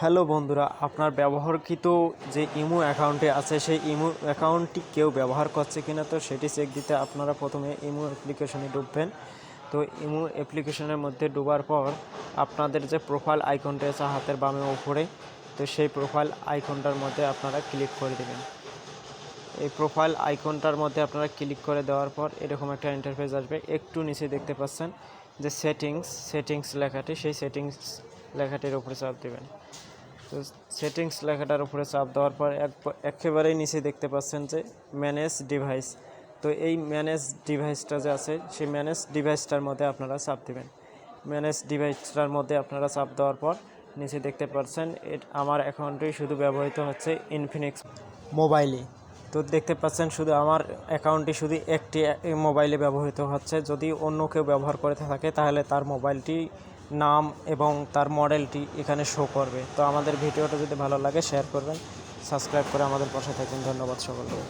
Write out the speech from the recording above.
Hello বন্ধুরা, আপনার ব্যবহারকৃত যে ইমো অ্যাকাউন্টে আছে সেই ইমো অ্যাকাউন্টটি কেউ ব্যবহার করছে কিনা, তো সেটি চেক দিতে আপনারা প্রথমে ইমো অ্যাপ্লিকেশনে ঢুকবেন। তো ইমো অ্যাপ্লিকেশনের মধ্যে ঢোকার পর আপনাদের যে প্রোফাইল আইকনটা আছে হাতের বামে উপরে, তো সেই প্রোফাইল আইকনটার মধ্যে আপনারা ক্লিক করে দেবেন। এই প্রোফাইল আইকনটার মধ্যে আপনারা ক্লিক করে দেওয়ার পর এরকম একটা ইন্টারফেস আসবে। একটু নিচে দেখতে পাচ্ছেন যে সেটিংস লেখাটি, সেই সেটিংস লেখাটির উপরে চাপ দেবেন। তো সেটিংস লেখাটার উপরে চাপ দেওয়ার পর একেবারেই নিচে দেখতে পাচ্ছেন যে ম্যানেজ ডিভাইস। তো এই ম্যানেজ ডিভাইসটা যে আছে সেই ম্যানেজ ডিভাইসটার মধ্যে আপনারা চাপ দেবেন। ম্যানেজ ডিভাইসটার মধ্যে আপনারা চাপ দেওয়ার পর নিচে দেখতে পাচ্ছেন আমার অ্যাকাউন্টটি শুধু ব্যবহৃত হচ্ছে ইনফিনিক্স মোবাইলে। তো দেখতে পাচ্ছেন শুধু আমার অ্যাকাউন্টটি শুধু একটি মোবাইলে ব্যবহৃত হচ্ছে। যদি অন্য কেউ ব্যবহার করে থাকে তাহলে তার মোবাইলটি নাম এবং তার মডেলটি এখানে শো করবে। তো আমাদের ভিডিওটা যদি ভালো লাগে শেয়ার করবেন, সাবস্ক্রাইব করে আমাদের পাশে থাকুন। ধন্যবাদ সকলকে।